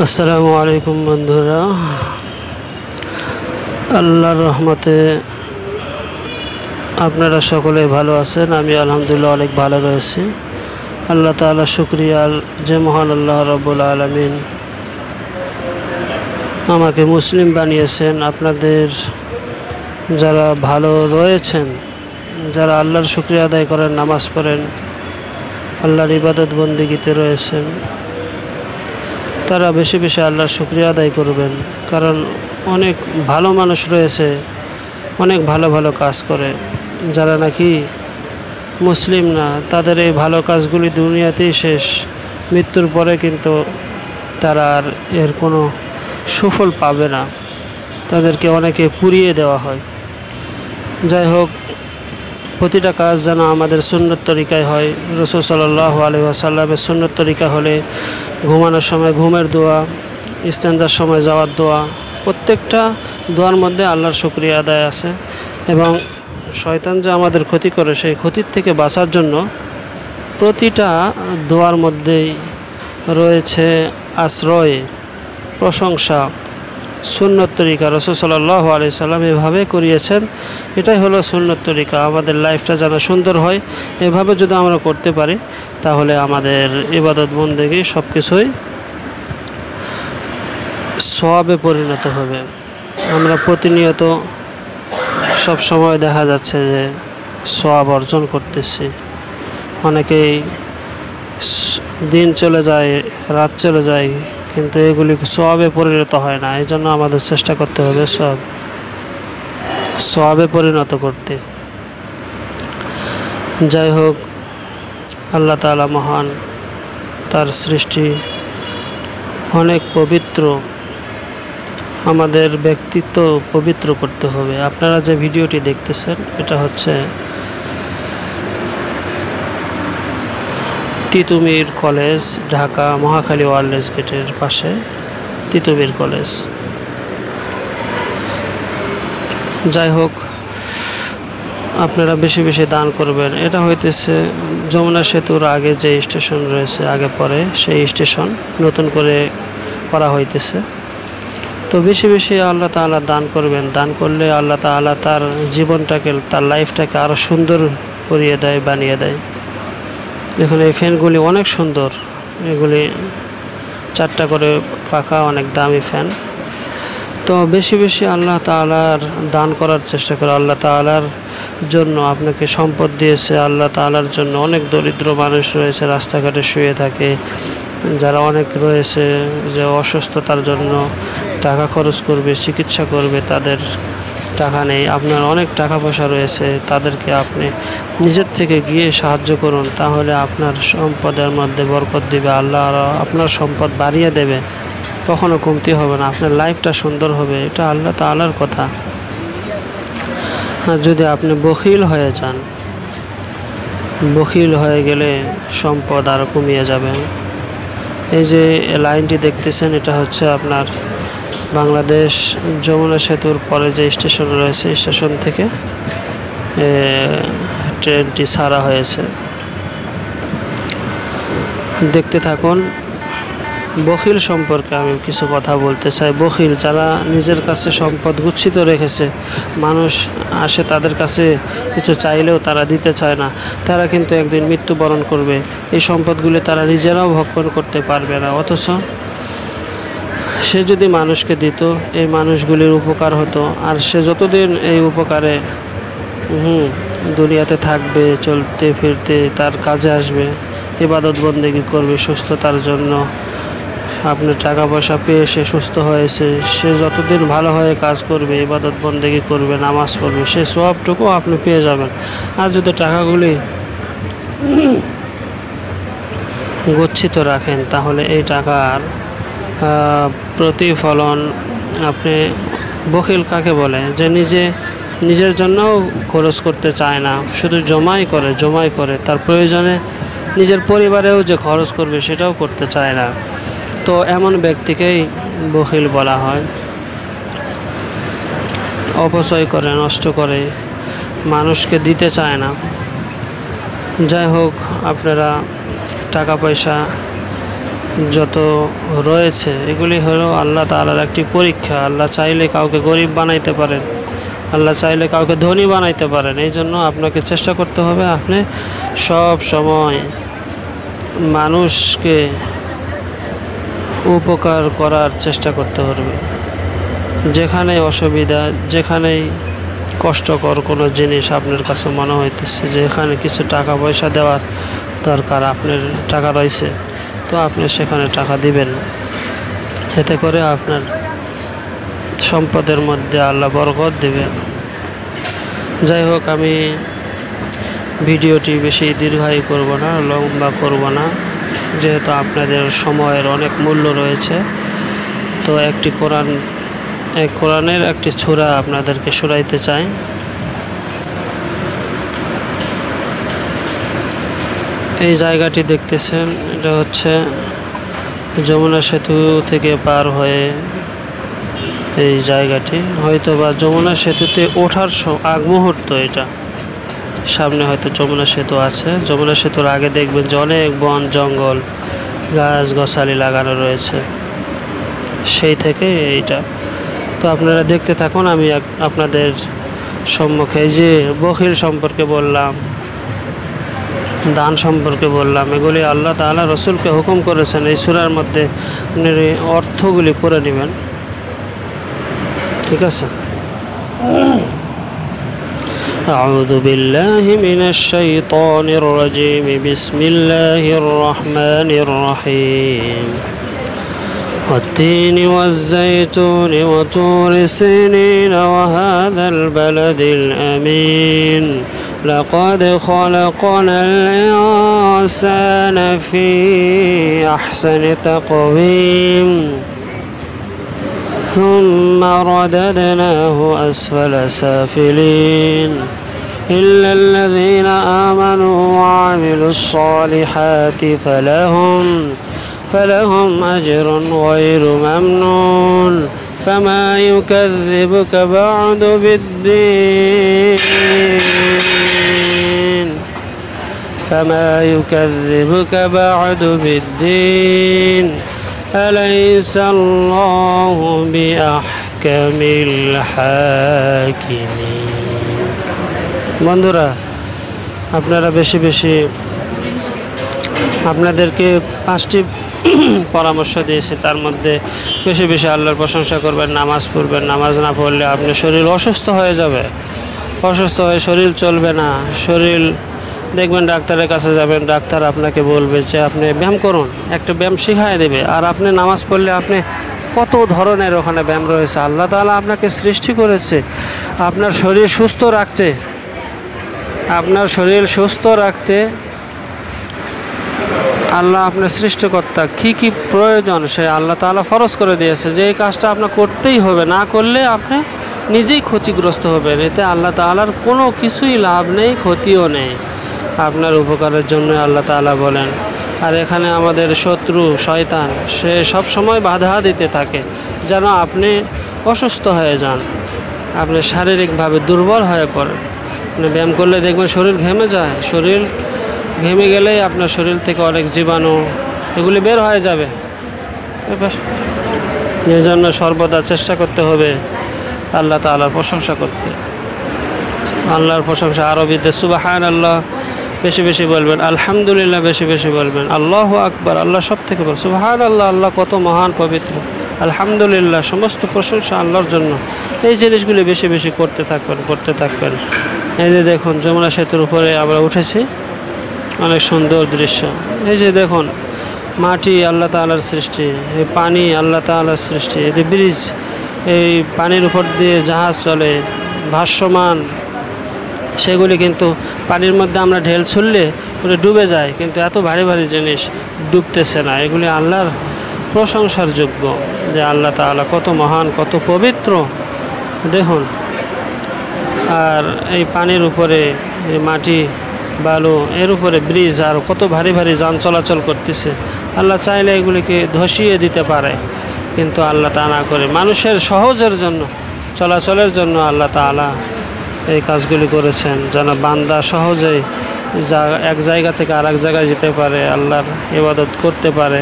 আসসালামু আলাইকুম বন্ধুরা, আল্লাহর রহমতে আপনারা সকলে ভালো আছেন। আমি আলহামদুলিল্লাহ অনেক ভালো রয়েছি। আল্লাহ তাআলা শুকরিয়া যে মহান আল্লাহ রাব্বুল আলামিন আমাকে মুসলিম বানিয়েছেন। আপনাদের যারা ভালো রয়েছেন, যারা আল্লাহর শুকরিয়া আদায় করেন, নামাজ পড়েন, আল্লাহর ইবাদত বন্দেগীতে রয়েছেন, তারা বেশি বেশি আল্লাহর শুকরিয়া আদায় করবেন। কারণ অনেক ভালো মানুষ রয়েছে, অনেক ভালো ভালো কাজ করে, যারা নাকি মুসলিম না, তাদের এই ভালো কাজগুলি দুনিয়াতেই শেষ। মৃত্যুর পরে কিন্তু তারা আর এর কোনো সুফল পাবে না, তাদেরকে অনেকে পুড়িয়ে দেওয়া হয়। যাই হোক, প্রতিটা কাজ যেন আমাদের সুন্নত তরিকায় হয়। রাসূল সাল্লাল্লাহু আলাইহি ওয়াসাল্লামের সুন্নত তরিকা হলে ঘুমানোর সময় ঘুমের দোয়া, ইস্তেনজার সময় যাওয়ার দোয়া, প্রত্যেকটা দোয়ার মধ্যে আল্লাহর শুকরিয়া আদায় আছে। এবং শয়তান যে আমাদের ক্ষতি করে, সেই ক্ষতির থেকে বাঁচার জন্য প্রতিটা দোয়ার মধ্যেই রয়েছে আশ্রয়, প্রশংসা, সুন্নত তরিকা। রাসূল সাল্লাল্লাহু আলাইহি সাল্লাম এভাবে করিয়েছেন। এটাই হলো সুন্নত তরিকা। আমাদের লাইফটা যেন সুন্দর হয়, এভাবে যদি আমরা করতে পারি, তাহলে আমাদের ইবাদত বন্দেগী সব কিছুই সওয়াবে পরিণত হবে। আমরা প্রতিনিয়ত সব সময় দেখা যাচ্ছে যে সওয়াব অর্জন করতেছি। অনেকেই দিন চলে যায়, রাত চলে যায়, কিন্তু এগুলি সওয়াবে পরিণত হয় না। এই জন্য আমাদের চেষ্টা করতে হবে সওয়াবে পরিণত করতে। যাই হোক, আল্লাহ তাআলা মহান, তার সৃষ্টি অনেক পবিত্র। আমাদের ব্যক্তিত্ব পবিত্র করতে হবে। আপনারা যে ভিডিওটি দেখতেছেন, এটা হচ্ছে তিতুমির কলেজ, ঢাকা মহাখালী ওয়ারলেস গেটের পাশে তিতুমির কলেজ। যাই হোক, আপনারা বেশি বেশি দান করবেন। এটা হইতেছে যমুনা সেতুর আগে যে স্টেশন রয়েছে, আগে পরে সেই স্টেশন নতুন করে করা হইতেছে। তো বেশি বেশি আল্লাহ তাআলা দান করবেন। দান করলে আল্লাহ তাআলা তার জীবনটাকে, তার লাইফটাকে আরও সুন্দর করিয়ে দেয়, বানিয়ে দেয়। দেখুন, এই ফ্যানগুলি অনেক সুন্দর। এগুলি 4টা করে পাখা, অনেক দামি ফ্যান। তো বেশি বেশি আল্লাহ তাআলার দান করার চেষ্টা করে। আল্লাহ তাআলার জন্য আপনাকে সম্পদ দিয়েছে। আল্লাহ তাআলার জন্য অনেক দরিদ্র মানুষ রয়েছে, রাস্তাঘাটে শুয়ে থাকে, যারা অনেক রয়েছে যে অসুস্থতার জন্য টাকা খরচ করবে, চিকিৎসা করবে, তাদের টাকা নেই। আপনার অনেক টাকা পয়সা রয়েছে, তাদেরকে আপনি নিজের থেকে গিয়ে সাহায্য করুন, তাহলে আপনার সম্পদের মধ্যে বরকত দিবে আল্লাহ, আর আপনার সম্পদ বাড়িয়ে দেবে, কখনো কমতি হবে না, আপনার লাইফটা সুন্দর হবে। এটা আল্লাহ তাআলার কথা। আর যদি আপনি বখিল হয়ে যান, বখিল হয়ে গেলে সম্পদ আরও কমিয়ে যাবে। এই যে লাইনটি দেখতেছেন, এটা হচ্ছে আপনার বাংলাদেশ যমুনা সেতুর পরে যে স্টেশন রয়েছে, স্টেশন থেকে ট্রেনটি ছাড়া হয়েছে। দেখতে থাকুন। বখিল সম্পর্কে আমি কিছু কথা বলতে চাই। বখিল যারা নিজের কাছে সম্পদ গুচ্ছিত রেখেছে, মানুষ আসে তাদের কাছে কিছু চাইলেও তারা দিতে চায় না, তারা কিন্তু একদিন মৃত্যুবরণ করবে। এই সম্পদগুলি তারা নিজেরাও ভক্ষণ করতে পারবে না, অথচ সে যদি মানুষকে দিত, এই মানুষগুলির উপকার হতো। আর সে যতদিন এই উপকারে দুনিয়াতে থাকবে, চলতে ফিরতে তার কাজে আসবে, ইবাদত বন্দেগী করবে সুস্থতার জন্য। আপনি টাকা পয়সা পেয়ে সে সুস্থ হয়েছে, সে যতদিন ভালো হয়ে কাজ করবে, ইবাদত বন্দেগী করবে, নামাজ পড়বে, সে সবটুকু আপনি পেয়ে যাবেন। আর যদি টাকাগুলি গচ্ছিত রাখেন, তাহলে এই টাকার প্রতিফলন আপনি, বখিল কাকে বলে, যে নিজের জন্যও খরচ করতে চায় না, শুধু জমাই করে, তার প্রয়োজনে নিজের পরিবারেও যে খরচ করবে সেটাও করতে চায় না। তো এমন ব্যক্তিকেই বখিল বলা হয়। অপচয় করে, নষ্ট করে, মানুষকে দিতে চায় না। যাই হোক, আপনারা টাকা পয়সা যত রয়েছে এগুলি হলো আল্লাহ তাআলার একটি পরীক্ষা। আল্লাহ চাইলে কাউকে গরিব বানাইতে পারেন, আল্লাহ চাইলে কাউকে ধনী বানাইতে পারেন। এই জন্য আপনাকে চেষ্টা করতে হবে আপনি সব সময় মানুষকে উপকার করার চেষ্টা করতে হবে। যেখানে অসুবিধা, যেখানেই কষ্টকর কোনো জিনিস আপনার কাছে মনে হইতেছে যে এখানে কিছু টাকা পয়সা দেওয়ার দরকার, আপনার টাকা রয়েছে, তো আপনি সেখানে টাকা দিবেন। এতে করে আপনার সম্পদের মধ্যে আল্লাহ বরকত দিবেন। যাই হোক, আমি ভিডিওটি বেশি দীর্ঘায়ু করব না, লম্বা করব না, যেহেতু আপনাদের সময়ের অনেক মূল্য রয়েছে। তো কোরআনের একটি সূরা আপনাদেরকে শোনাইতে চাই। এই জায়গাটি দেখতেছেন, এটা হচ্ছে যমুনা সেতু থেকে পার হয়ে এই জায়গাটি, হয়তো বা যমুনা সেতুতে ওঠার আগ মুহূর্ত। এটা সামনে হয়তো যমুনা সেতু আছে। যমুনা সেতুর আগে দেখবেন যে অনেক বন জঙ্গল গাছ গাছালি লাগানো রয়েছে, সেই থেকে এইটা। তো আপনারা দেখতে থাকুন। আমি আপনাদের সম্মুখে যে বখিল সম্পর্কে বললাম, দান সম্পর্কে বললাম, এগুলি আল্লাহ তাআলা রসুলকে হুকুম করেছেন। এই সূরার মধ্যে আপনার অর্থগুলি পড়ে নেবেন, ঠিক আছে? أعوذ بالله من الشيطان الرجيم. بسم الله الرحمن الرحيم. والتين والزيتون وطور سينين وهذا البلد الأمين لقد خلقنا الإنسان في أحسن تقويم ثم رددناه أسفل سافلين إلا الذين آمنوا وعملوا الصالحات فلهم أجر غير ممنون فما يكذبك بعد بالدين أليس الله بأحكم الحاكمين. বন্ধুরা, আপনারা বেশি বেশি আপনাদেরকে 5টি পরামর্শ দিয়েছি, তার মধ্যে বেশি বেশি আল্লাহর প্রশংসা করবেন, নামাজ পড়বেন। নামাজ না পড়লে আপনার শরীর অসুস্থ হয়ে যাবে, অসুস্থ হয়ে শরীর চলবে না। শরীর দেখবেন ডাক্তারের কাছে যাবেন, ডাক্তার আপনাকে বলবে যে আপনি ব্যায়াম করুন, একটা ব্যায়াম শিখায় দেবে। আর আপনি নামাজ পড়লে আপনি কত ধরনের ওখানে ব্যায়াম রয়েছে। আল্লাহ তাআলা আপনাকে সৃষ্টি করেছে আপনার শরীর সুস্থ রাখতে, আপনার শরীর সুস্থ রাখতে। আল্লাহ আপনার সৃষ্টিকর্তা কি কি প্রয়োজন সে আল্লাহ তাআলা ফরজ করে দিয়েছে যে এই কাজটা আপনার করতেই হবে, না করলে আপনি নিজেই ক্ষতিগ্রস্ত হবেন। এতে আল্লাহ তাআলার কোনো কিছুই লাভ নেই, ক্ষতিও নেই, আপনার উপকারের জন্য আল্লাহ তাআলা বলেন। আর এখানে আমাদের শত্রু শয়তান, সে সব সময় বাধা দিতে থাকে যেন আপনি অসুস্থ হয়ে যান, আপনি শারীরিকভাবে দুর্বল হয়ে পড়েন। আপনি ব্যায়াম করলে দেখবেন শরীর ঘেমে যায়, শরীর ঘেমে গেলেই আপনার শরীর থেকে অনেক জীবাণু এগুলি বের হয়ে যাবে। এই জন্য সর্বদা চেষ্টা করতে হবে আল্লাহ তাআলার প্রশংসা করতে। আল্লাহর প্রশংসা আরবিতে সুবহানাল্লাহ বেশি বেশি বলবেন, আলহামদুলিল্লাহ বেশি বেশি বলবেন, আল্লাহু আকবার, আল্লাহ সব থেকে বড়, সুবহানাল্লাহ, আল্লাহ কত মহান পবিত্র, আলহামদুলিল্লাহ, সমস্ত প্রশংসা আল্লাহর জন্য। এই জিনিসগুলি বেশি বেশি করতে থাকবেন। এই যে দেখুন যমুনা সেতুর উপরে আমরা উঠেছি, অনেক সুন্দর দৃশ্য। এই যে দেখুন মাটি আল্লাহ তাআলার সৃষ্টি, এই পানি আল্লাহ তাআলার সৃষ্টি, এই ব্রিজ, এই পানির উপর দিয়ে জাহাজ চলে ভাসমান, সেগুলি কিন্তু পানির মধ্যে আমরা ঢেল ছুড়লে ওটা ডুবে যায়, কিন্তু এত ভারী ভারী জিনিস ডুবতেছে না। এগুলি আল্লাহর প্রশংসার যোগ্য যে আল্লাহ তাআলা কত মহান, কত পবিত্র দেখুন। আর এই পানির উপরে এই মাটি বালু, এর উপরে ব্রিজ, আর কত ভারী ভারী যান চলাচল করতেছে। আল্লাহ চাইলে এগুলিকে ধসিয়ে দিতে পারে, কিন্তু আল্লাহ তা না করে মানুষের সহজের জন্য, চলাচলের জন্য আল্লাহ তাআলা এই কাজগুলি করেছেন, যেন বান্দা সহজেই এক জায়গা থেকে আরেক জায়গায় যেতে পারে, আল্লাহর ইবাদত করতে পারে।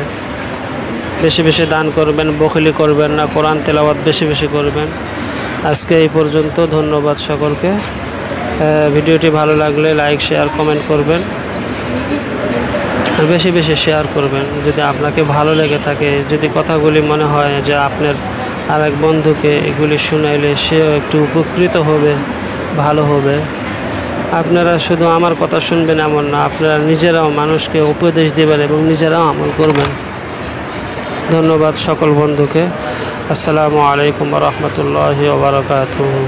বেশি বেশি দান করবেন, বখিলি করবেন না, কোরআন তেলাওয়াত বেশি বেশি করবেন। আজকে এই পর্যন্ত। ধন্যবাদ সকলকে। ভিডিওটি ভালো লাগলে লাইক, শেয়ার, কমেন্ট করবেন, বেশি বেশি শেয়ার করবেন। যদি আপনাকে ভালো লেগে থাকে, যদি কথাগুলি মনে হয় যে আপনার আরেক বন্ধুকে এগুলি শুনাইলে সেও একটু উপকৃত হবে, ভালো হবে। আপনারা শুধু আমার কথা শুনবেন এমন না, আপনারা নিজেরাও মানুষকে উপদেশ দেবেন এবং নিজেরাও আমল করবেন। ধন্যবাদ সকল বন্ধুকে। আসসালামু আলাইকুম ওয়া রাহমাতুল্লাহি ওয়া বারাকাতুহু।